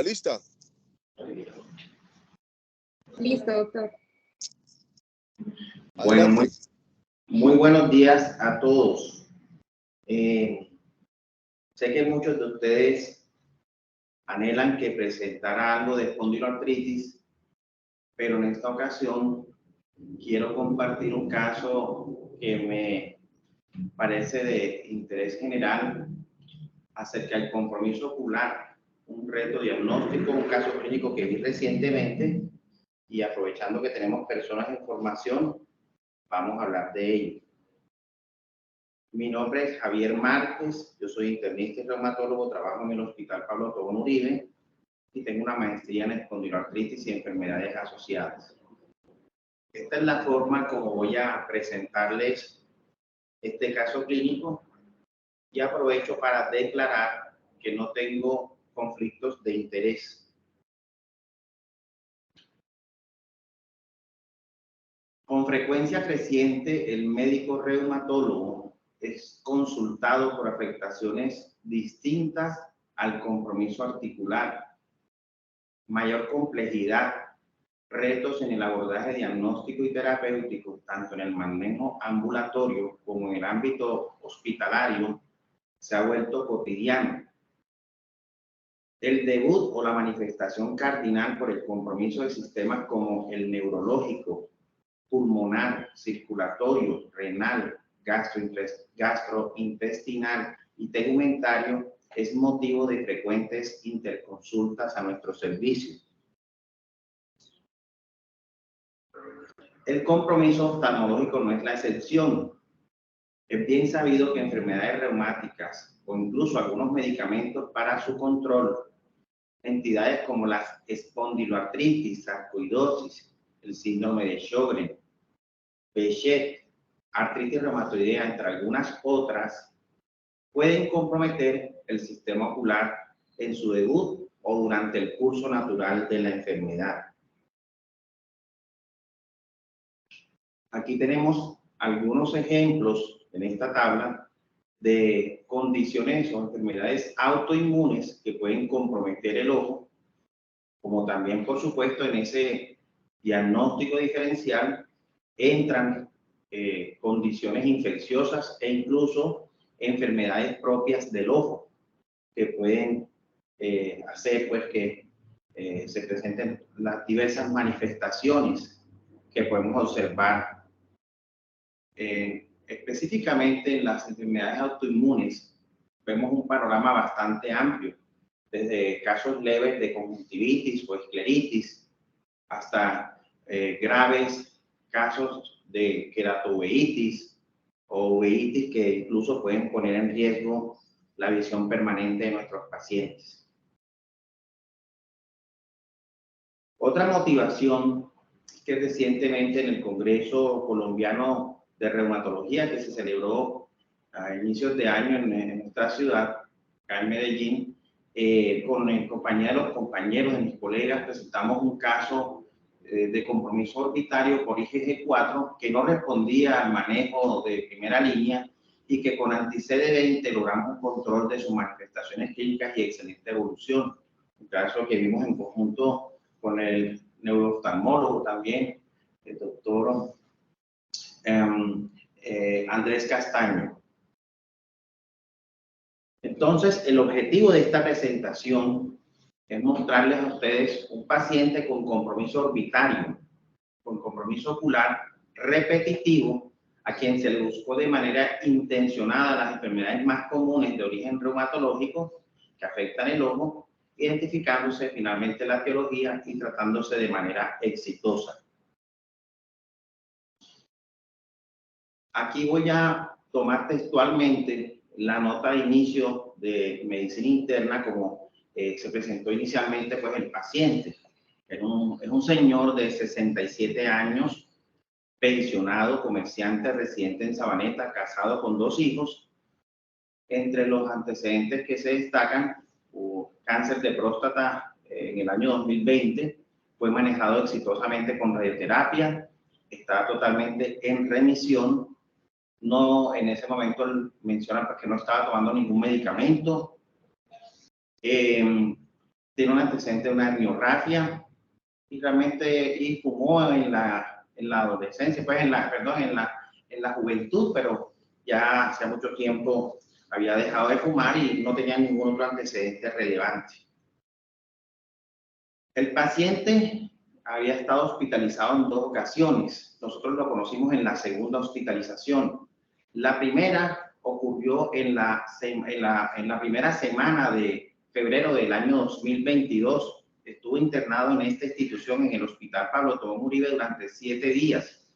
¿Lista? Listo, doctor. Bueno, muy buenos días a todos. Sé que muchos de ustedes anhelan que presentara algo de espondiloartritis, pero en esta ocasión quiero compartir un caso que me parece de interés general acerca del compromiso ocular, un reto diagnóstico, un caso clínico que vi recientemente, y aprovechando que tenemos personas en formación, vamos a hablar de ello. Mi nombre es Javier Márquez, yo soy internista y reumatólogo, trabajo en el Hospital Pablo Tobón Uribe y tengo una maestría en espondiloartritis y enfermedades asociadas. Esta es la forma como voy a presentarles este caso clínico y aprovecho para declarar que no tengo conflictos de interés. Con frecuencia creciente, el médico reumatólogo es consultado por afectaciones distintas al compromiso articular, mayor complejidad, retos en el abordaje diagnóstico y terapéutico, tanto en el manejo ambulatorio como en el ámbito hospitalario, se ha vuelto cotidiano. El debut o la manifestación cardinal por el compromiso de sistemas como el neurológico, pulmonar, circulatorio, renal, gastrointestinal y tegumentario es motivo de frecuentes interconsultas a nuestro servicio. El compromiso oftalmológico no es la excepción. Es bien sabido que enfermedades reumáticas o incluso algunos medicamentos para su control, entidades como la espondiloartritis, sarcoidosis, el síndrome de Sjögren, Behçet, artritis reumatoidea, entre algunas otras, pueden comprometer el sistema ocular en su debut o durante el curso natural de la enfermedad. Aquí tenemos algunos ejemplos en esta tabla de condiciones o enfermedades autoinmunes que pueden comprometer el ojo, como también, por supuesto, en ese diagnóstico diferencial entran condiciones infecciosas e incluso enfermedades propias del ojo que pueden hacer pues que se presenten las diversas manifestaciones que podemos observar. Específicamente en las enfermedades autoinmunes vemos un panorama bastante amplio, desde casos leves de conjuntivitis o escleritis hasta graves casos de queratoveitis o uveitis que incluso pueden poner en riesgo la visión permanente de nuestros pacientes. Otra motivación que recientemente en el Congreso Colombiano de Reumatología que se celebró a inicios de año en nuestra ciudad, acá en Medellín, con compañía de los compañeros, de mis colegas, presentamos un caso de compromiso orbitario por IgG4 que no respondía al manejo de primera línea y que con anti-CD20 logramos un control de sus manifestaciones clínicas y excelente evolución. Un caso que vimos en conjunto con el neurooftalmólogo también, el doctor Andrés Castaño. Entonces, el objetivo de esta presentación es mostrarles a ustedes un paciente con compromiso orbitario, con compromiso ocular repetitivo, a quien se le buscó de manera intencionada las enfermedades más comunes de origen reumatológico que afectan el ojo, identificándose finalmente la etiología y tratándose de manera exitosa. Aquí voy a tomar textualmente la nota de inicio de medicina interna como se presentó inicialmente pues el paciente. Es un señor de 67 años, pensionado, comerciante, residente en Sabaneta, casado con 2 hijos. Entre los antecedentes que se destacan, hubo cáncer de próstata en el año 2020, fue manejado exitosamente con radioterapia, está totalmente en remisión. No, en ese momento mencionan que no estaba tomando ningún medicamento. tiene un antecedente de una herniorrafia y realmente fumó en la adolescencia, pues en la juventud, pero ya hace mucho tiempo había dejado de fumar y no tenía ningún otro antecedente relevante. El paciente había estado hospitalizado en 2 ocasiones. Nosotros lo conocimos en la segunda hospitalización. La primera ocurrió en la primera semana de febrero del año 2022. Estuvo internado en esta institución, en el Hospital Pablo Tobón Uribe, durante 7 días.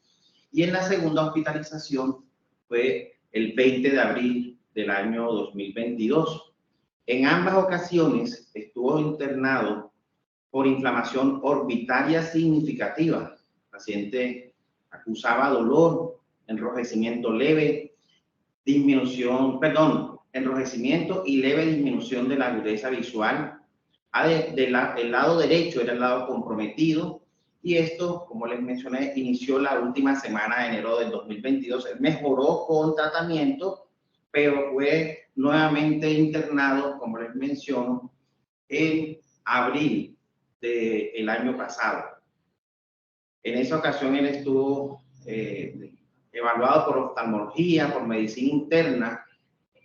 Y en la segunda hospitalización fue el 20 de abril del año 2022. En ambas ocasiones estuvo internado por inflamación orbitaria significativa. El paciente acusaba dolor, enrojecimiento leve, enrojecimiento y leve disminución de la agudeza visual. El lado derecho era el lado comprometido y esto, como les mencioné, inició la última semana de enero del 2022. Él mejoró con tratamiento, pero fue nuevamente internado, como les menciono, en abril del año pasado. En esa ocasión él estuvo evaluado por oftalmología, por medicina interna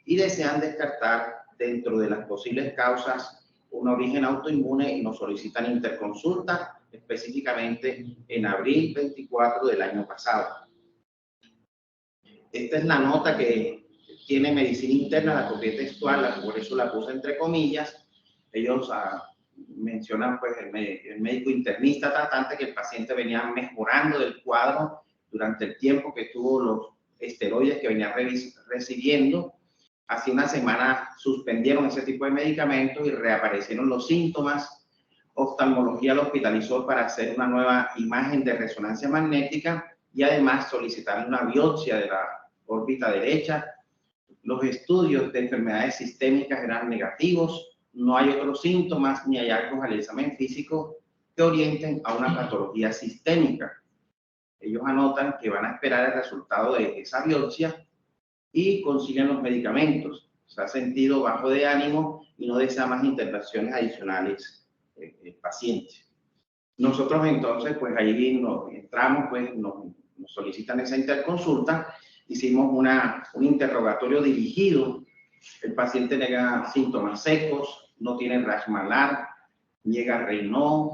y desean descartar dentro de las posibles causas un origen autoinmune y nos solicitan interconsulta específicamente en abril 24 del año pasado. Esta es la nota que tiene medicina interna, la copié textual, por eso la puse entre comillas. Ellos mencionan, pues, el médico internista tratante que el paciente venía mejorando del cuadro durante el tiempo que tuvo los esteroides que venía recibiendo. Hace una semana suspendieron ese tipo de medicamentos y reaparecieron los síntomas. Oftalmología lo hospitalizó para hacer una nueva imagen de resonancia magnética y además solicitar una biopsia de la órbita derecha. Los estudios de enfermedades sistémicas eran negativos. No hay otros síntomas ni hallazgos al examen físico que orienten a una patología sistémica. Ellos anotan que van a esperar el resultado de esa biopsia y consiguen los medicamentos. Se ha sentido bajo de ánimo y no desea más intervenciones adicionales el paciente. Nosotros entonces, pues ahí nos entramos, pues nos solicitan esa interconsulta, hicimos un interrogatorio dirigido. El paciente nega síntomas secos, no tiene rash malar, niega Raynaud,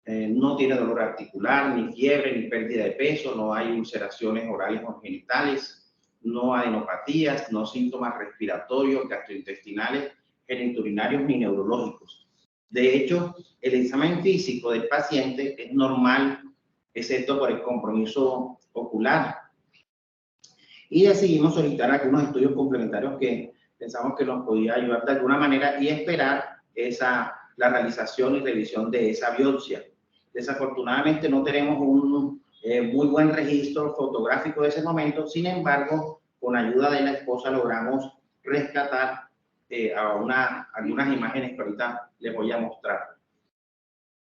no tiene dolor articular, ni fiebre, ni pérdida de peso, no hay ulceraciones orales o genitales, no adenopatías, no síntomas respiratorios, gastrointestinales, genitourinarios ni neurológicos. De hecho, el examen físico del paciente es normal, excepto por el compromiso ocular. Y decidimos solicitar algunos estudios complementarios que pensamos que nos podía ayudar de alguna manera y esperar la realización y revisión de esa biopsia. Desafortunadamente no tenemos un muy buen registro fotográfico de ese momento, sin embargo, con ayuda de la esposa logramos rescatar algunas imágenes que ahorita les voy a mostrar.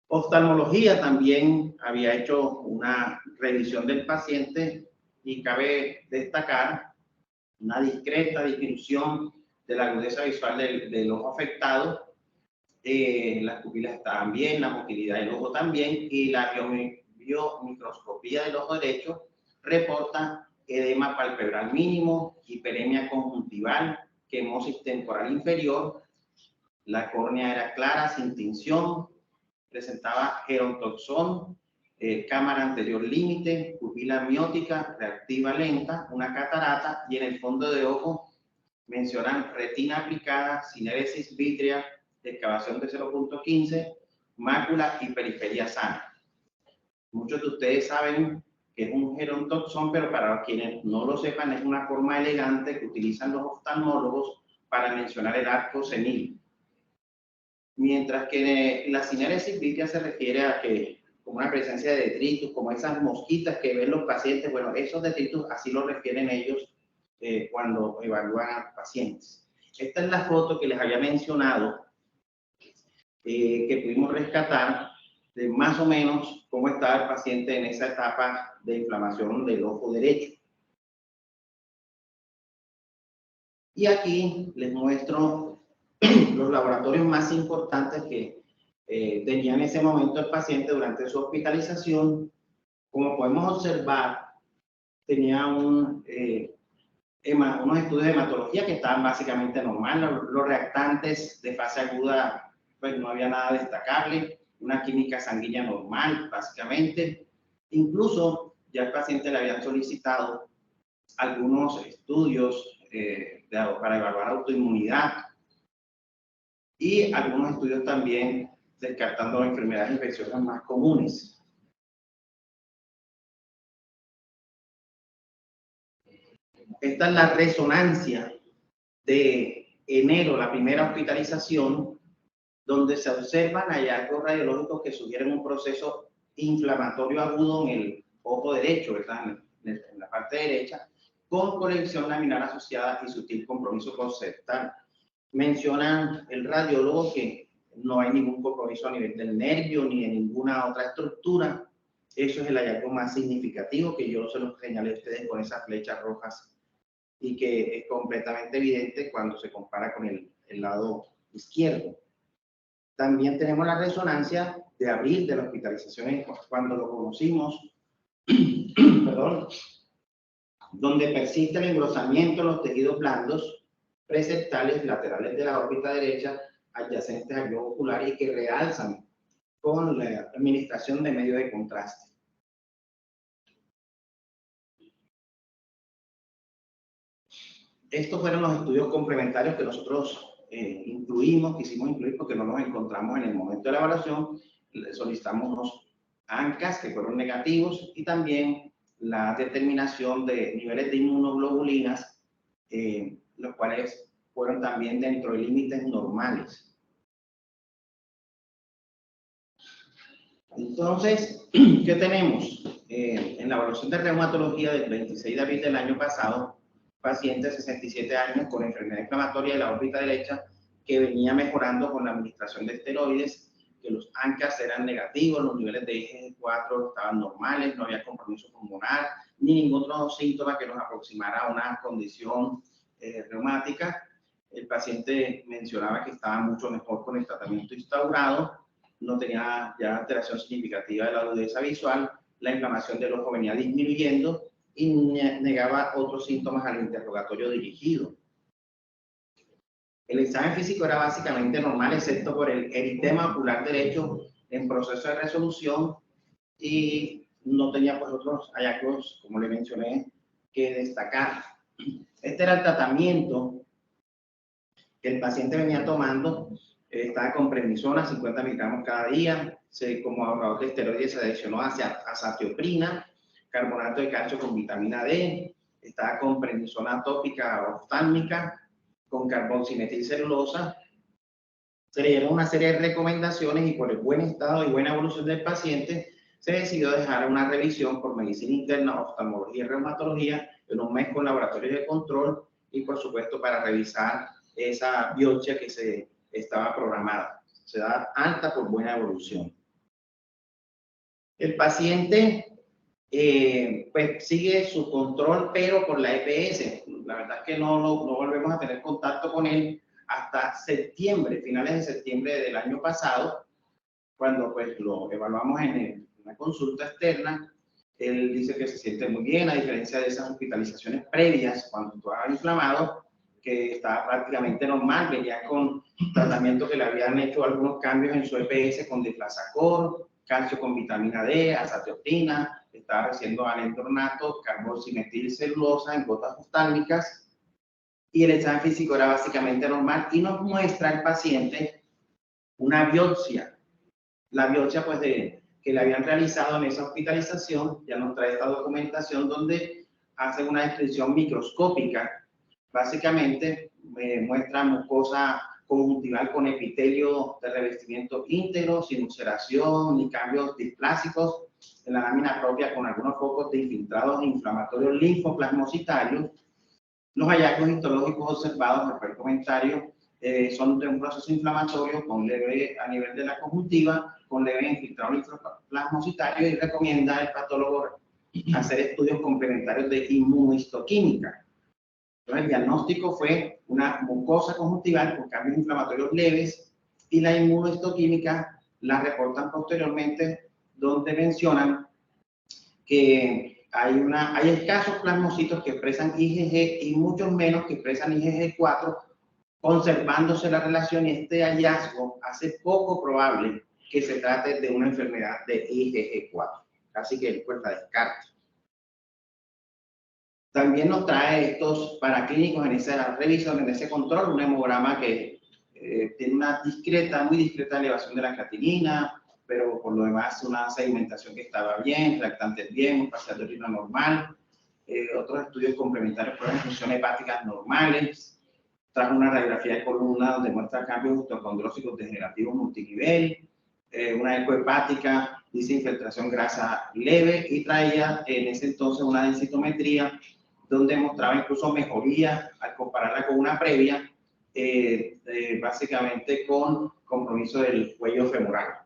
Oftalmología también había hecho una revisión del paciente y cabe destacar una discreta disminución de la agudeza visual del ojo afectado. Las pupilas estaban bien, la motilidad del ojo también, y la biomicroscopía del ojo derecho reporta edema palpebral mínimo, hiperemia conjuntival, quemosis temporal inferior, la córnea era clara, sin tinción, presentaba gerontoxón, cámara anterior límite, pupila miótica, reactiva lenta, una catarata, y en el fondo de ojo mencionan retina aplicada, cinéresis vítrea, excavación de 0.15, mácula y periferia sana. Muchos de ustedes saben que es un gerontoxón, pero para quienes no lo sepan, es una forma elegante que utilizan los oftalmólogos para mencionar el arco senil. Mientras que la cinéresis vítrea se refiere a que, como una presencia de detritus, como esas mosquitas que ven los pacientes, bueno, esos detritus así lo refieren ellos cuando evalúan a pacientes. Esta es la foto que les había mencionado, que pudimos rescatar de más o menos cómo estaba el paciente en esa etapa de inflamación del ojo derecho. Y aquí les muestro los laboratorios más importantes que tenía en ese momento el paciente durante su hospitalización. Como podemos observar, tenía unos estudios de hematología que estaban básicamente normales. Los reactantes de fase aguda, pues no había nada destacable. Una química sanguínea normal, básicamente. Incluso ya al paciente le habían solicitado algunos estudios para evaluar autoinmunidad y algunos estudios también descartando enfermedades infecciosas más comunes. Esta es la resonancia de enero, la primera hospitalización, donde se observan hallazgos radiológicos que sugieren un proceso inflamatorio agudo en el ojo derecho, ¿verdad? En la parte derecha, con colección laminar asociada y sutil compromiso conceptual. Mencionan el radiólogo que no hay ningún compromiso a nivel del nervio ni de ninguna otra estructura. Eso es el hallazgo más significativo que yo se los señalé a ustedes con esas flechas rojas y que es completamente evidente cuando se compara con el lado izquierdo. También tenemos la resonancia de abril de la hospitalización cuando lo conocimos, perdón, donde persiste el engrosamiento de los tejidos blandos preseptales laterales de la órbita derecha adyacentes al globo ocular y que realzan con la administración de medio de contraste. Estos fueron los estudios complementarios que nosotros quisimos incluir porque no los encontramos en el momento de la evaluación. Le solicitamos unos ANCAS que fueron negativos y también la determinación de niveles de inmunoglobulinas, los cuales fueron también dentro de límites normales. Entonces, ¿qué tenemos? En la evaluación de reumatología del 26 de abril del año pasado, paciente de 67 años con enfermedad inflamatoria de la órbita derecha que venía mejorando con la administración de esteroides, que los ANCAS eran negativos, los niveles de IgG4 estaban normales, no había compromiso pulmonar, ni ningún otro síntoma que nos aproximara a una condición reumática. El paciente mencionaba que estaba mucho mejor con el tratamiento instaurado, no tenía ya alteración significativa de la agudeza visual, la inflamación del ojo venía disminuyendo y negaba otros síntomas al interrogatorio dirigido. El examen físico era básicamente normal, excepto por el eritema ocular derecho en proceso de resolución y no tenía pues otros hallazgos, como le mencioné, que destacar. Este era el tratamiento que el paciente venía tomando. Estaba con prednisona, 50 miligramos cada día. Como ahorrador de esteroides se adicionó hacia azatioprina, carbonato de calcio con vitamina D. Estaba con prednisona tópica oftálmica, con carboximetilcelulosa. Se le dieron una serie de recomendaciones y por el buen estado y buena evolución del paciente, se decidió dejar una revisión por medicina interna, oftalmología y reumatología en un mes con laboratorios de control y por supuesto para revisar esa biopsia que se estaba programada. Se da alta por buena evolución. El paciente pues sigue su control, pero por la EPS. La verdad es que no volvemos a tener contacto con él hasta septiembre, finales de septiembre del año pasado, cuando pues lo evaluamos en una consulta externa. Él dice que se siente muy bien, a diferencia de esas hospitalizaciones previas, cuando estaba inflamado, que estaba prácticamente normal, venía con tratamiento que le habían hecho algunos cambios en su EPS con deflazacor, calcio con vitamina D, azatioprina, estaba recibiendo alendronato, carboximetilcelulosa en gotas oftálmicas, y el examen físico era básicamente normal y nos muestra al paciente una biopsia. La biopsia pues que le habían realizado en esa hospitalización, ya nos trae esta documentación donde hace una descripción microscópica. Básicamente muestra mucosa conjuntival con epitelio de revestimiento íntegro, sin ulceración ni cambios displásicos en la lámina propia con algunos focos de infiltrados inflamatorios linfoplasmocitarios. Los hallazgos histológicos observados, por el comentario, son de un proceso inflamatorio con leve a nivel de la conjuntiva, con leve infiltrado linfoplasmocitario y recomienda al patólogo hacer estudios complementarios de inmunohistoquímica. Entonces, el diagnóstico fue una mucosa conjuntival con cambios inflamatorios leves y la inmunohistoquímica la reportan posteriormente, donde mencionan que hay escasos plasmocitos que expresan IgG y muchos menos que expresan IgG4, conservándose la relación, y este hallazgo hace poco probable que se trate de una enfermedad de IgG4, así que pues la descarta. También nos trae estos paraclínicos en esa revisión, en ese control, un hemograma que tiene una muy discreta elevación de la creatinina, pero por lo demás una sedimentación que estaba bien, reactantes bien, un parcial de orina normal, otros estudios complementarios por función hepáticas normales, trajo una radiografía de columna donde muestra cambios osteocondrósicos degenerativos multinivel, una eco hepática, dice infiltración grasa leve, y traía en ese entonces una densitometría donde mostraba incluso mejoría al compararla con una previa, básicamente con compromiso del cuello femoral.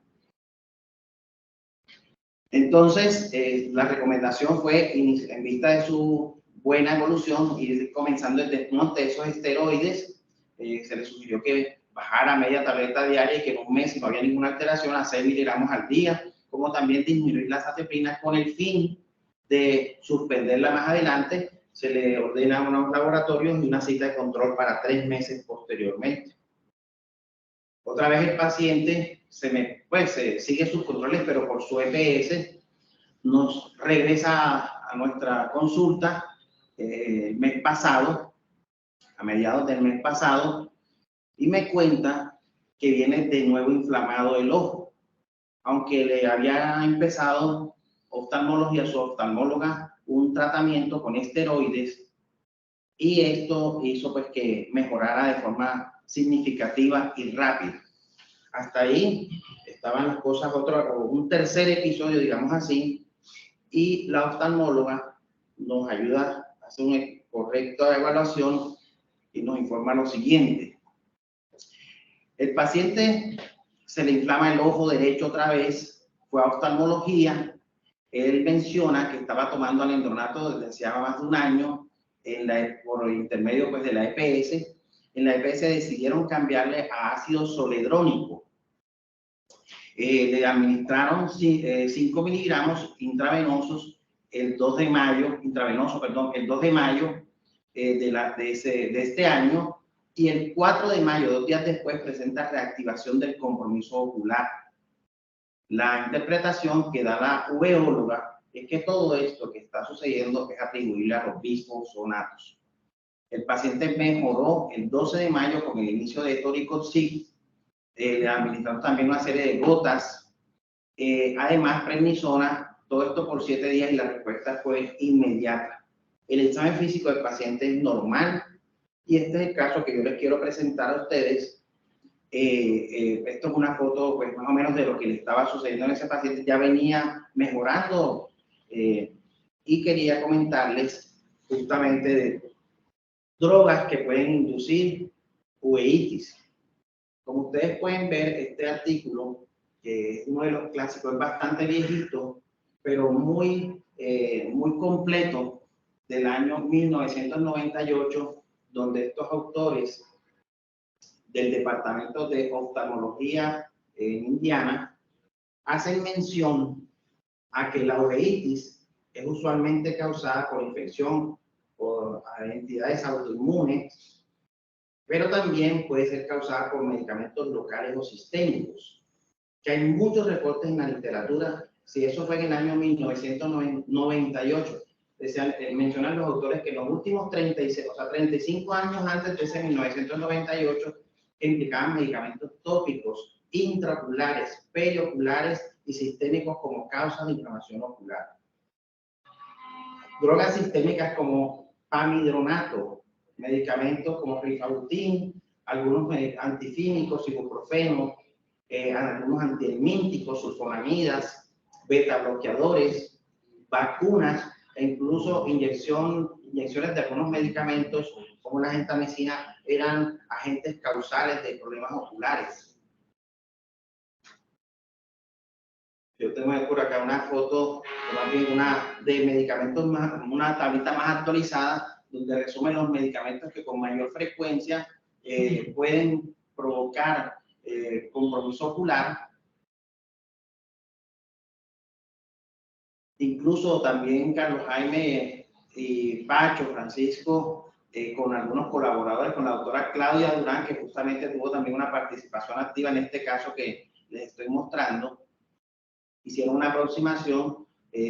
Entonces, la recomendación fue, en vista de su buena evolución, ir comenzando el desmonte de esos esteroides. Se le sugirió que bajara media tableta diaria y que en un mes, si no había ninguna alteración, a 6 miligramos al día, como también disminuir las atepinas con el fin de suspenderla más adelante. Se le ordena a unos laboratorios y una cita de control para 3 meses posteriormente. Otra vez el paciente sigue sus controles, pero por su EPS nos regresa a nuestra consulta el mes pasado, a mediados del mes pasado, y me cuenta que viene de nuevo inflamado el ojo, aunque le había empezado su oftalmóloga, un tratamiento con esteroides, y esto hizo pues que mejorara de forma significativa y rápida. Hasta ahí estaban las cosas, un tercer episodio, digamos así, y la oftalmóloga nos ayuda a hacer una correcta evaluación y nos informa lo siguiente. El paciente se le inflama el ojo derecho otra vez, fue a oftalmología, él menciona que estaba tomando alendronato desde hacía más de un año, por intermedio pues, de la EPS. En la EPS decidieron cambiarle a ácido zoledrónico. Le administraron 5 miligramos intravenosos el 2 de mayo, el 2 de mayo de este año, y el 4 de mayo, 2 días después, presenta reactivación del compromiso ocular. La interpretación que da la uveóloga es que todo esto que está sucediendo es atribuible a los bifosonatos. El paciente mejoró el 12 de mayo con el inicio de Toricoxib. Le administraron también una serie de gotas, además prednisona, todo esto por 7 días, y la respuesta fue inmediata. El examen físico del paciente es normal, y este es el caso que yo les quiero presentar a ustedes. Esto es una foto pues más o menos de lo que le estaba sucediendo en ese paciente. Ya venía mejorando, y quería comentarles justamente de drogas que pueden inducir uveitis. Como ustedes pueden ver, este artículo, que es uno de los clásicos, es bastante viejito, pero muy completo, del año 1998, donde estos autores del Departamento de Oftalmología en Indiana hacen mención a que la uveitis es usualmente causada por infección por entidades autoinmunes, pero también puede ser causada por medicamentos locales o sistémicos, que hay muchos reportes en la literatura. Si eso fue en el año 1998, mencionan los autores que en los últimos 35 años antes de ese 1998, implicaban medicamentos tópicos, intraoculares, perioculares y sistémicos como causa de inflamación ocular. Drogas sistémicas como pamidronato, medicamentos como rifabutin, algunos antifímicos, ibuprofeno, algunos antihelmínticos, sulfonamidas, beta bloqueadores, vacunas e incluso inyecciones de algunos medicamentos como la gentamicina eran agentes causales de problemas oculares. Yo tengo por acá una foto, más bien de medicamentos, una tablita más actualizada, donde resumen los medicamentos que con mayor frecuencia pueden provocar compromiso ocular. incluso también Carlos Jaime y Pacho, Francisco, con algunos colaboradores, con la doctora Claudia Durán, que justamente tuvo también una participación activa en este caso que les estoy mostrando, hicieron una aproximación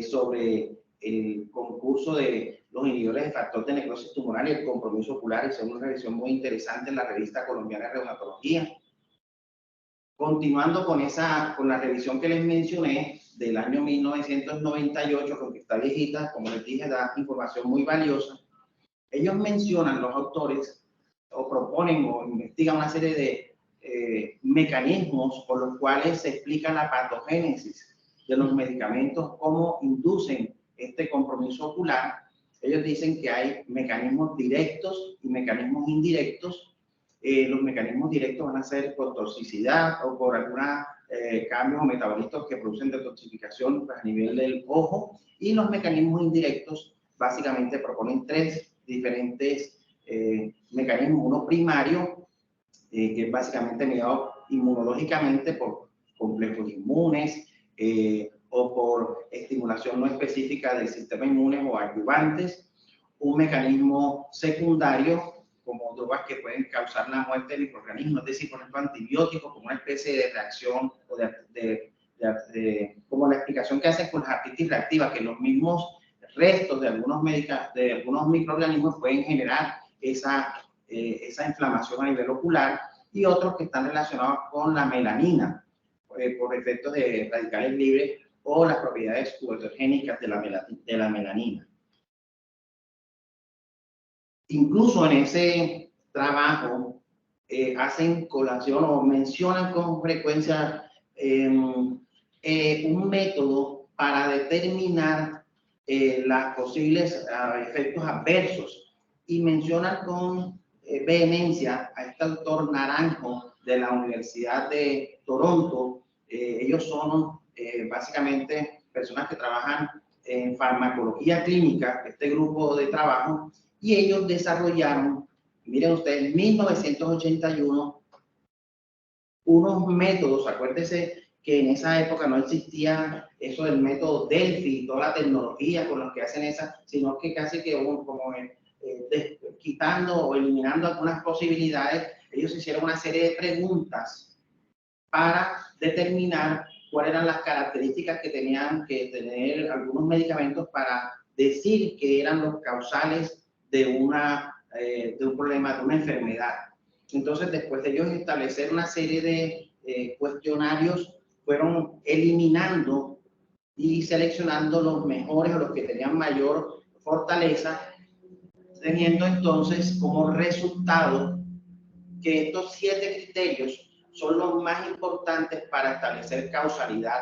sobre el concurso de los inhibidores de factor de necrosis tumoral y el compromiso ocular, hicieron una revisión muy interesante en la revista colombiana de reumatología. Continuando con la revisión que les mencioné del año 1998, porque está viejita, como les dije, da información muy valiosa. Ellos mencionan, los autores, o proponen o investigan una serie de mecanismos por los cuales se explica la patogénesis de los medicamentos, cómo inducen este compromiso ocular. Ellos dicen que hay mecanismos directos y mecanismos indirectos. Los mecanismos directos van a ser por toxicidad o por algunos cambios o metabolitos que producen detoxificación a nivel del ojo, y los mecanismos indirectos básicamente proponen tres diferentes mecanismos. Uno primario, que es básicamente mediado inmunológicamente por complejos inmunes o por estimulación no específica del sistema inmune o adyuvantes. Un mecanismo secundario, como drogas que pueden causar la muerte del microorganismo, es decir, por ejemplo, antibióticos, como una especie de reacción o como la explicación que hacen con las artritis reactivas, que los mismos restos de algunos microorganismos pueden generar esa inflamación a nivel ocular, y otros que están relacionados con la melanina, por efectos de radicales libres o las propiedades cutogénicas de la melanina. Incluso en ese trabajo hacen colación o mencionan con frecuencia un método para determinar los posibles efectos adversos, y mencionan con vehemencia a este autor Naranjo de la Universidad de Toronto. Ellos son básicamente personas que trabajan en farmacología clínica, este grupo de trabajo, y ellos desarrollaron, miren ustedes, en 1981, unos métodos. Acuérdense que en esa época no existía eso del método Delphi, toda la tecnología con los que hacen esa, sino que casi que quitando o eliminando algunas posibilidades, ellos hicieron una serie de preguntas para determinar cuáles eran las características que tenían que tener algunos medicamentos para decir que eran los causales de un problema, de una enfermedad. Entonces, después de ellos establecer una serie de cuestionarios, fueron eliminando y seleccionando los mejores o los que tenían mayor fortaleza, teniendo entonces como resultado que estos 7 criterios son los más importantes para establecer causalidad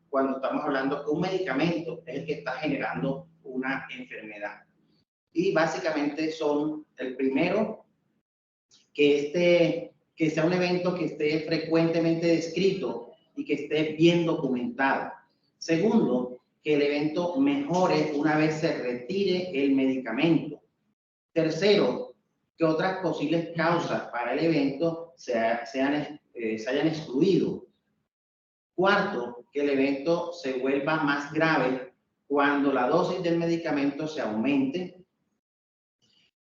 cuando estamos hablando que un medicamento es el que está generando una enfermedad. Y básicamente son: el primero, que sea un evento que esté frecuentemente descrito y que esté bien documentado. Segundo, que el evento mejore una vez se retire el medicamento. Tercero, que otras posibles causas para el evento se hayan excluido. Cuarto, que el evento se vuelva más grave cuando la dosis del medicamento se aumente.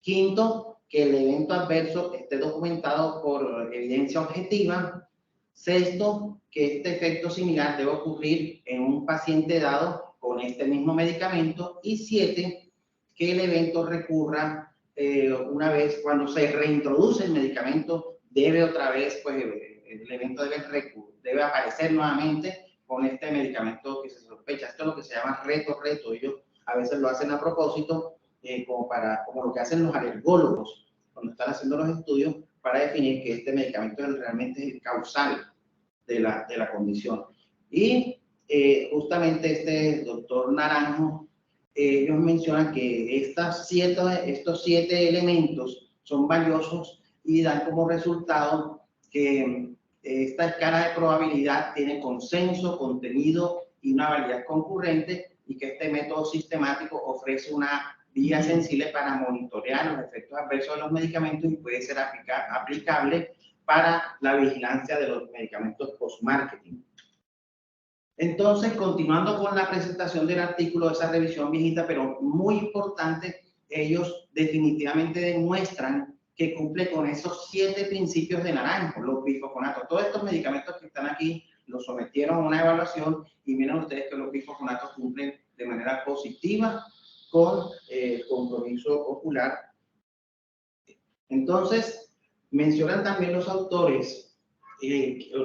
Quinto, que el evento adverso esté documentado por evidencia objetiva. Sexto, que este efecto similar debe ocurrir en un paciente dado con este mismo medicamento. Y 7, que el evento recurra una vez cuando se reintroduce el medicamento, debe otra vez, pues el evento debe aparecer nuevamente con este medicamento que se sospecha. Esto es lo que se llama reto. Ellos a veces lo hacen a propósito, como lo que hacen los alergólogos cuando están haciendo los estudios, para definir que este medicamento es realmente causal de la condición. Y justamente este doctor Naranjo, ellos mencionan que estos 7 elementos son valiosos y dan como resultado que esta escala de probabilidad tiene consenso, contenido y una validez concurrente, y que este método sistemático ofrece una vía sensible para monitorear los efectos adversos de los medicamentos y puede ser aplicable para la vigilancia de los medicamentos post-marketing. Entonces, continuando con la presentación del artículo, de esa revisión viejita, pero muy importante, ellos definitivamente demuestran que cumple con esos 7 principios de Naranjo, los bifosfonatos. Todos estos medicamentos que están aquí los sometieron a una evaluación y miren ustedes que los bifosfonatos cumplen de manera positiva con el compromiso ocular. Entonces, mencionan también los autores,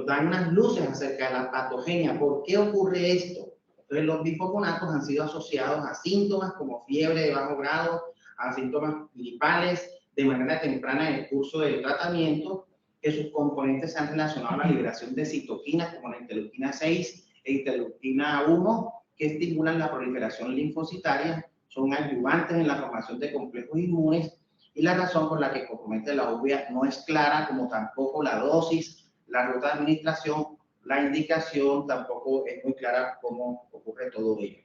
dan unas luces acerca de la patogenia. ¿Por qué ocurre esto? Entonces, los bifosfonatos han sido asociados a síntomas como fiebre de bajo grado, a síntomas gripales de manera temprana en el curso del tratamiento, que sus componentes se han relacionado a la liberación de citoquinas como la interleuquina 6 e interleuquina 1, que estimulan la proliferación linfocitaria, son ayudantes en la formación de complejos inmunes, y la razón por la que compromete la UVA no es clara, como tampoco la dosis, la ruta de administración, la indicación tampoco es muy clara cómo ocurre todo ello.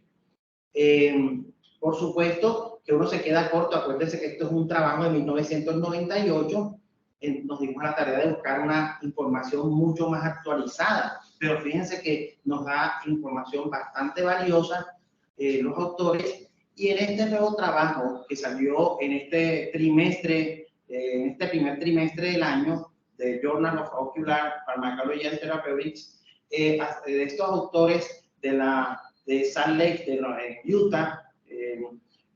Por supuesto que uno se queda corto, acuérdense que esto es un trabajo de 1998, nos dimos la tarea de buscar una información mucho más actualizada, pero fíjense que nos da información bastante valiosa los autores, y en este nuevo trabajo que salió en este trimestre, en este primer trimestre del año, de Journal of Ocular Pharmacology and Therapeutics, de estos autores de Salt Lake, de Utah,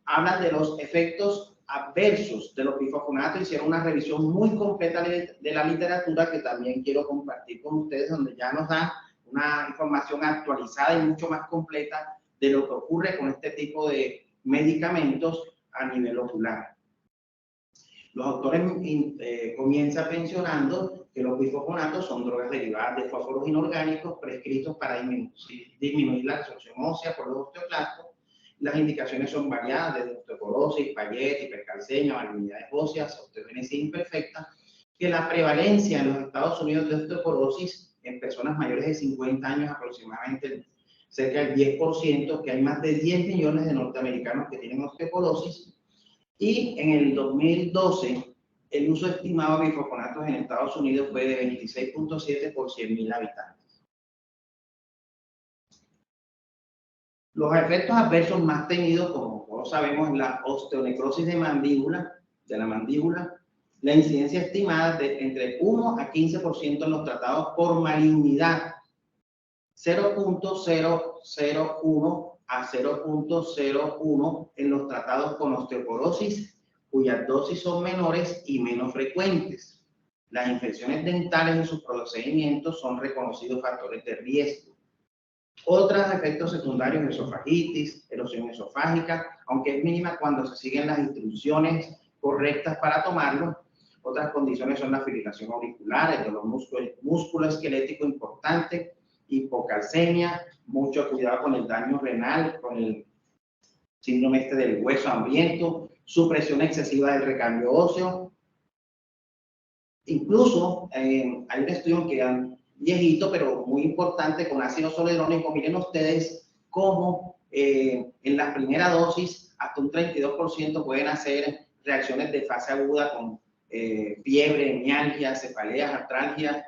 hablan de los efectos adversos de los bifosfonatos. Hicieron una revisión muy completa de la literatura que también quiero compartir con ustedes, donde ya nos dan una información actualizada y mucho más completa de lo que ocurre con este tipo de medicamentos a nivel ocular. Los autores comienzan mencionando que los bifosfonatos son drogas derivadas de fósforos inorgánicos prescritos para disminuir la absorción ósea por los osteoclastos. Las indicaciones son variadas, desde osteoporosis, Payet, hipercalcemia, malignidades óseas, osteogénesis imperfecta, que la prevalencia en los Estados Unidos de osteoporosis en personas mayores de 50 años aproximadamente cerca del 10%, que hay más de 10 millones de norteamericanos que tienen osteoporosis, y en el 2012 el uso estimado de bifosfonatos en Estados Unidos fue de 26.7 por 100.000 habitantes. Los efectos adversos más temidos, como todos sabemos, es la osteonecrosis de la mandíbula, la incidencia estimada de entre 1 a 15% en los tratados por malignidad, 0.001 a 0.01 en los tratados con osteoporosis, cuyas dosis son menores y menos frecuentes. Las infecciones dentales y sus procedimientos son reconocidos factores de riesgo. Otros efectos secundarios, esofagitis, erosión esofágica, aunque es mínima cuando se siguen las instrucciones correctas para tomarlo. Otras condiciones son la fibrilación auricular, el dolor musculoesquelético importante, hipocalcemia, mucho cuidado con el daño renal, con el síndrome del hueso hambriento, supresión excesiva del recambio óseo. Incluso hay un estudio que viejito, pero muy importante, con ácido zoledrónico. Miren ustedes cómo en la primera dosis hasta un 32% pueden hacer reacciones de fase aguda con fiebre, mialgia, cefaleas, artralgias,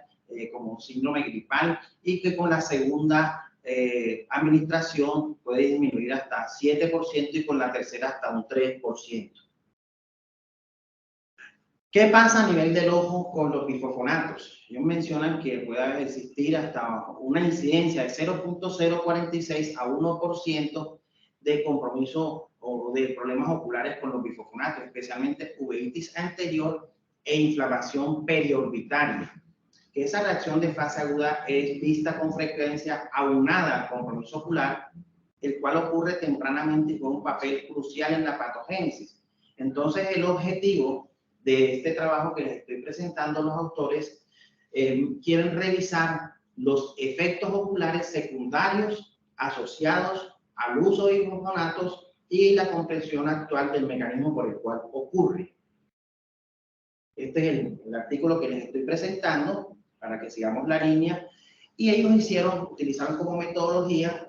como síndrome gripal, y que con la segunda administración puede disminuir hasta 7% y con la tercera hasta un 3%. ¿Qué pasa a nivel del ojo con los bifosfonatos? Ellos mencionan que puede existir hasta una incidencia de 0.046 a 1% de compromiso o de problemas oculares con los bifosfonatos, especialmente uveitis anterior e inflamación periorbitaria. Que esa reacción de fase aguda es vista con frecuencia aunada al compromiso ocular, el cual ocurre tempranamente y juega un papel crucial en la patogénesis. Entonces, el objetivo de este trabajo que les estoy presentando, los autores quieren revisar los efectos oculares secundarios asociados al uso de bifosfonatos y la comprensión actual del mecanismo por el cual ocurre. Este es el artículo que les estoy presentando para que sigamos la línea, y ellos utilizaron como metodología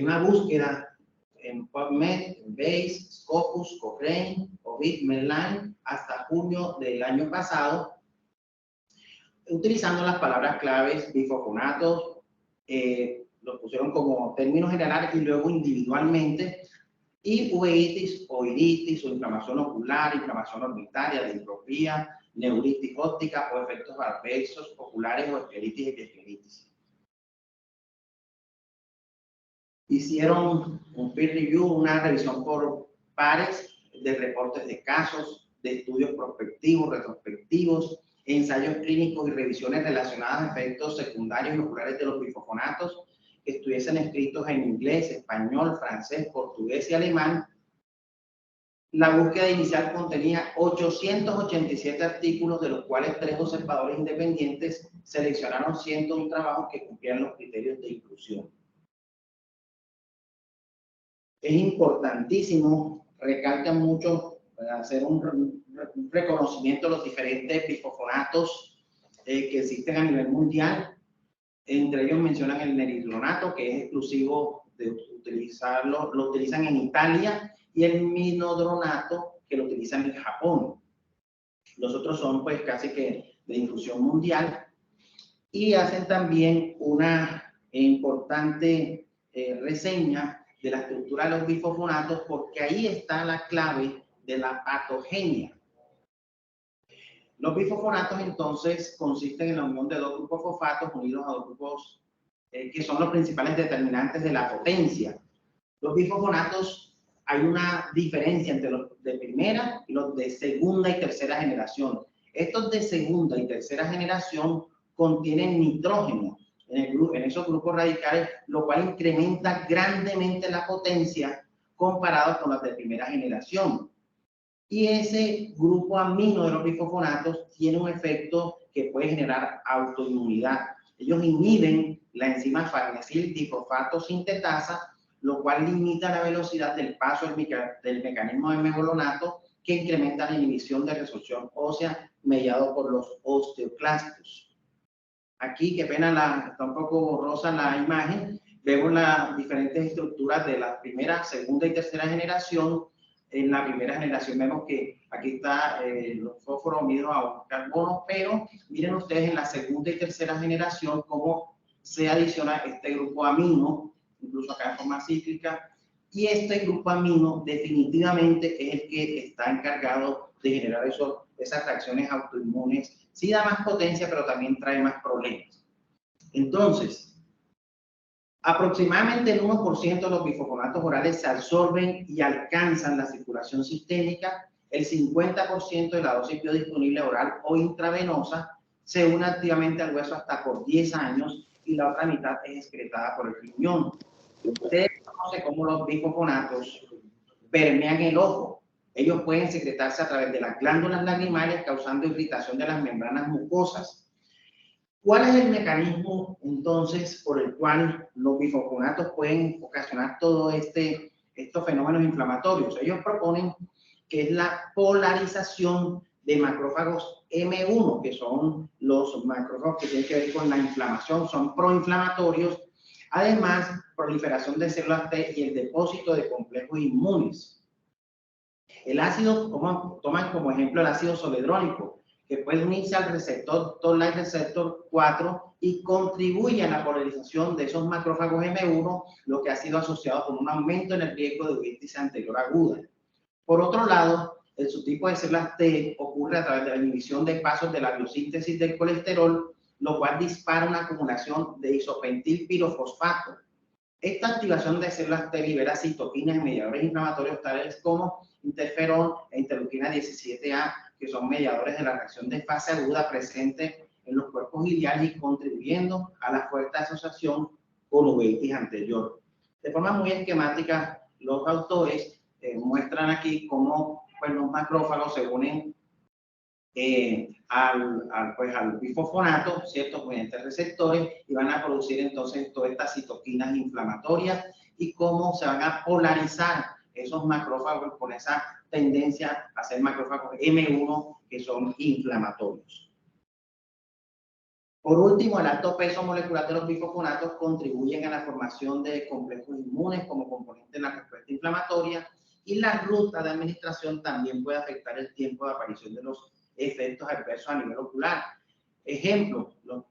una búsqueda en PubMed, Base, Scopus, Cochrane, Ovid, Medline, hasta junio del año pasado, utilizando las palabras claves bifosfonatos, lo pusieron como términos generales y luego individualmente, y uveitis o iritis o inflamación ocular, inflamación orbitaria, diplopía, neuritis óptica o efectos adversos oculares o escleritis y escleritis. Hicieron un peer review, una revisión por pares de reportes de casos, de estudios prospectivos, retrospectivos, ensayos clínicos y revisiones relacionadas a efectos secundarios y oculares de los bifosfonatos que estuviesen escritos en inglés, español, francés, portugués y alemán. La búsqueda inicial contenía 887 artículos, de los cuales 3 observadores independientes seleccionaron 101 trabajos que cumplían los criterios de inclusión. Es importantísimo, recalcan mucho, hacer un reconocimiento de los diferentes bifosfonatos que existen a nivel mundial. Entre ellos mencionan el neridronato, que es exclusivo de utilizarlo, lo utilizan en Italia, y el minodronato, que lo utilizan en Japón. Los otros son pues casi que de difusión mundial, y hacen también una importante reseña de la estructura de los bifosfonatos, porque ahí está la clave de la patogenia. Los bifosfonatos entonces consisten en la unión de 2 grupos fosfatos unidos a 2 grupos que son los principales determinantes de la potencia. Los bifosfonatos, hay una diferencia entre los de primera y los de segunda y tercera generación. Estos de segunda y tercera generación contienen nitrógeno en esos grupos radicales, lo cual incrementa grandemente la potencia comparado con las de primera generación. Y ese grupo amino de los bifosfonatos tiene un efecto que puede generar autoinmunidad. Ellos inhiben la enzima farnesil difosfato sintetasa, lo cual limita la velocidad del paso del mecanismo de mevalonato, que incrementa la inhibición de resorción ósea mediado por los osteoclastos. Aquí, qué pena, está un poco borrosa la imagen, vemos las diferentes estructuras de la primera, segunda y tercera generación. En la primera generación vemos que aquí está los fósforos unidos a un carbono, pero miren ustedes en la segunda y tercera generación cómo se adiciona este grupo amino, incluso acá de forma cíclica, y este grupo amino definitivamente es el que está encargado de generar esas reacciones autoinmunes. Sí da más potencia, pero también trae más problemas. Entonces, aproximadamente el 1% de los bifosfonatos orales se absorben y alcanzan la circulación sistémica. El 50% de la dosis biodisponible oral o intravenosa se une activamente al hueso hasta por 10 años y la otra mitad es excretada por el riñón. Ustedes conocen cómo los bifosfonatos permean el ojo. Ellos pueden secretarse a través de las glándulas lagrimales, causando irritación de las membranas mucosas. ¿Cuál es el mecanismo, entonces, por el cual los bifosfonatos pueden ocasionar todo estos fenómenos inflamatorios? Ellos proponen que es la polarización de macrófagos M1, que son los macrófagos que tienen que ver con la inflamación, son proinflamatorios. Además, proliferación de células T y el depósito de complejos inmunes. El ácido, toman como ejemplo el ácido zoledrónico, que puede unirse al receptor Toll-like receptor 4 y contribuye a la polarización de esos macrófagos M1, lo que ha sido asociado con un aumento en el riesgo de uveitis anterior aguda. Por otro lado, el subtipo de células T ocurre a través de la inhibición de pasos de la biosíntesis del colesterol, lo cual dispara una acumulación de isopentilpirofosfato. Esta activación de células T libera citoquinas y mediadores inflamatorios tales como interferón e interleuquina 17A, que son mediadores de la reacción de fase aguda presente en los cuerpos iliares y contribuyendo a la fuerte asociación con uveitis anterior. De forma muy esquemática, los autores muestran aquí cómo pues, los macrófagos se unen al bifosfonato, ¿cierto? Mediante receptores, y van a producir entonces todas estas citoquinas inflamatorias y cómo se van a polarizar esos macrófagos con esa tendencia a ser macrófagos M1 que son inflamatorios. Por último, el alto peso molecular de los bifosfonatos contribuyen a la formación de complejos inmunes como componente en la respuesta inflamatoria, y la ruta de administración también puede afectar el tiempo de aparición de los efectos adversos a nivel ocular. ejemplo, los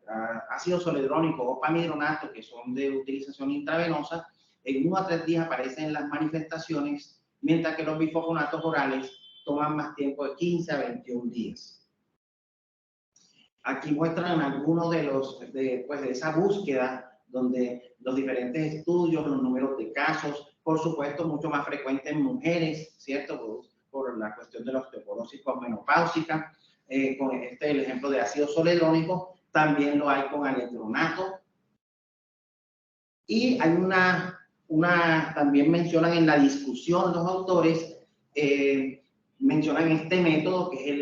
ácidos zoledrónicos o pamidronato, que son de utilización intravenosa, en 1 a 3 días aparecen las manifestaciones, mientras que los bifosfonatos orales toman más tiempo, de 15 a 21 días. Aquí muestran algunos de esa búsqueda, donde los diferentes estudios, los números de casos, por supuesto, mucho más frecuente en mujeres, ¿cierto? Por la cuestión de la osteoporosis posmenopáusica. Con el ejemplo de ácido zoledrónico, también lo hay con alendronato. Y hay también mencionan en la discusión los autores, mencionan este método que es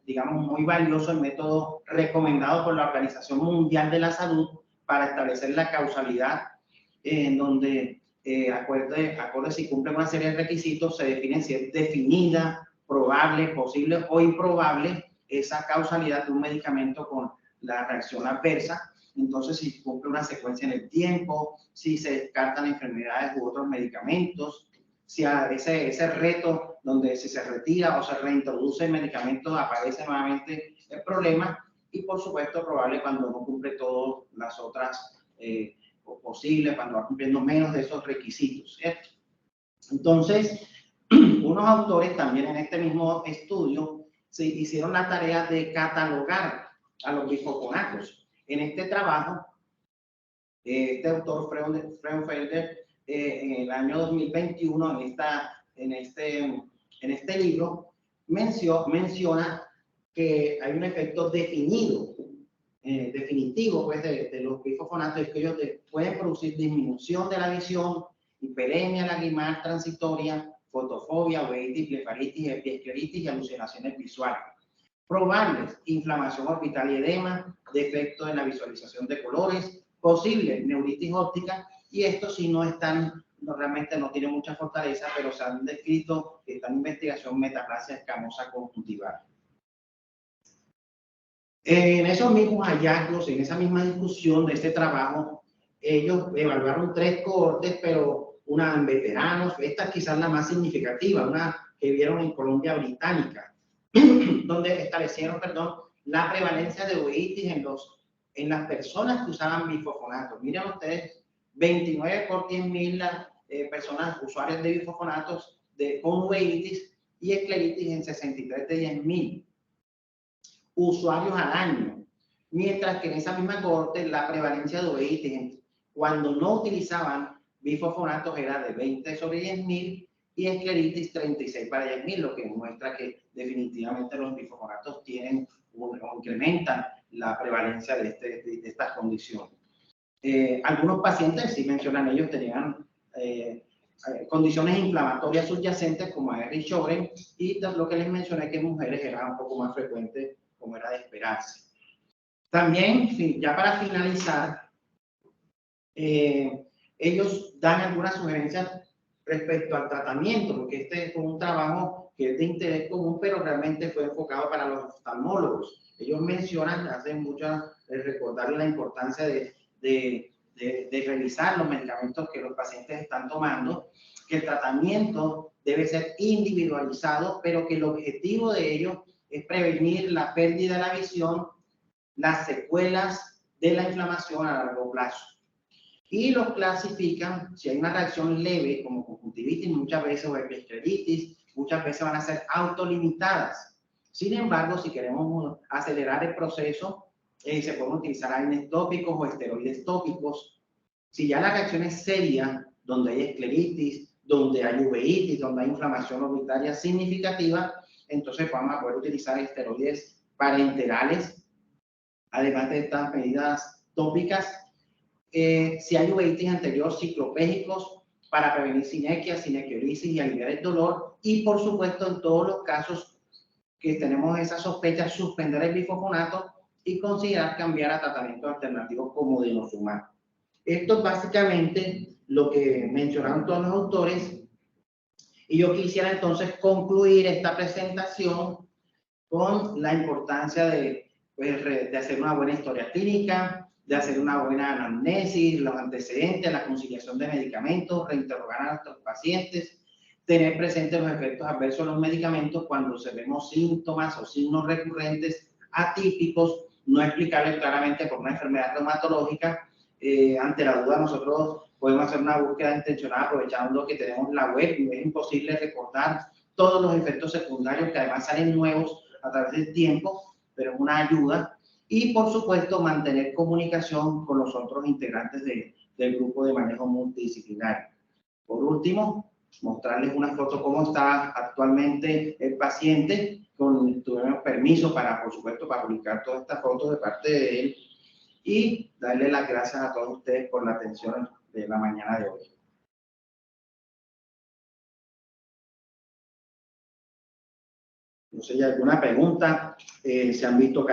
digamos, muy valioso, el método recomendado por la Organización Mundial de la Salud para establecer la causalidad, en donde, acorde si cumplen una serie de requisitos, se define si es definida, probable, posible o improbable esa causalidad de un medicamento con la reacción adversa. Entonces, si cumple una secuencia en el tiempo, si se descartan enfermedades u otros medicamentos, si a ese reto donde si se retira o se reintroduce el medicamento aparece nuevamente el problema, y por supuesto probable cuando no cumple todas las otras posibles, cuando va cumpliendo menos de esos requisitos, ¿cierto? Entonces, unos autores también en este mismo estudio se hicieron la tarea de catalogar a los bifosfonatos. En este trabajo, este autor, Frauenfelder, en el año 2021, en este libro, menciona que hay un efecto definitivo pues, de los bifosfonatos, es que ellos pueden producir disminución de la visión, hiperemia lagrimal transitoria, fotofobia, uveitis, blefaritis, epiescleritis y alucinaciones visuales. Probables: inflamación orbital y edema, defecto en la visualización de colores, posible neuritis óptica, y estos sí realmente no tienen mucha fortaleza, pero se han descrito que está en investigación metaplasia escamosa conjuntival. En esos mismos hallazgos, en esa misma discusión de este trabajo, ellos evaluaron 3 cohortes, pero una en veteranos, esta quizás la más significativa, una que vieron en Colombia Británica, donde establecieron, la prevalencia de uveitis en las personas que usaban bifosfonatos. Miren ustedes, 29 por 100.000 personas usuarias de bifosfonatos con uveitis, y escleritis en 63 de 10.000 usuarios al año, mientras que en esa misma cohorte la prevalencia de uveitis cuando no utilizaban bifosfonatos era de 20 sobre 10.000 y escleritis 36 para 10.000, lo que muestra que definitivamente los bifosfonatos incrementan la prevalencia de estas condiciones. Algunos pacientes, sí mencionan ellos, tenían condiciones inflamatorias subyacentes como Ehrlich Sjögren, y lo que les mencioné que en mujeres era un poco más frecuente, como era de esperarse. También, ya para finalizar, ellos dan algunas sugerencias respecto al tratamiento, porque este es un trabajo que es de interés común, pero realmente fue enfocado para los oftalmólogos. Ellos mencionan, hacen mucho recordar la importancia de revisar los medicamentos que los pacientes están tomando, que el tratamiento debe ser individualizado, pero que el objetivo de ello es prevenir la pérdida de la visión, las secuelas de la inflamación a largo plazo. Y los clasifican, si hay una reacción leve como conjuntivitis muchas veces o epiescleritis, muchas veces van a ser autolimitadas. Sin embargo, si queremos acelerar el proceso, se pueden utilizar AINES tópicos o esteroides tópicos. Si ya la reacción es seria, donde hay escleritis, donde hay uveitis, donde hay inflamación orbitaria significativa, entonces vamos a poder utilizar esteroides parenterales, además de estas medidas tópicas. Si hay uveitis anterior, ciclopégicos para prevenir sinequia, sinequiolisis y aliviar el dolor. Y por supuesto, en todos los casos que tenemos esa sospecha, suspender el bifosfonato y considerar cambiar a tratamientos alternativos como denosumab. Esto es básicamente lo que mencionaron todos los autores. Y yo quisiera entonces concluir esta presentación con la importancia de hacer una buena historia clínica, de hacer una buena anamnesis, los antecedentes, la conciliación de medicamentos, reinterrogar a nuestros pacientes, tener presentes los efectos adversos de los medicamentos cuando vemos síntomas o signos recurrentes atípicos no explicarles claramente por una enfermedad reumatológica. Ante la duda, nosotros podemos hacer una búsqueda intencionada aprovechando que tenemos la web y es imposible recordar todos los efectos secundarios que además salen nuevos a través del tiempo, pero es una ayuda. Y por supuesto, mantener comunicación con los otros integrantes del grupo de manejo multidisciplinario. Por último, mostrarles una foto cómo está actualmente el paciente. Tuvimos permiso para, por supuesto, para publicar todas estas fotos de parte de él y darle las gracias a todos ustedes por la atención de la mañana de hoy. No sé, ¿hay alguna pregunta? ¿Se han visto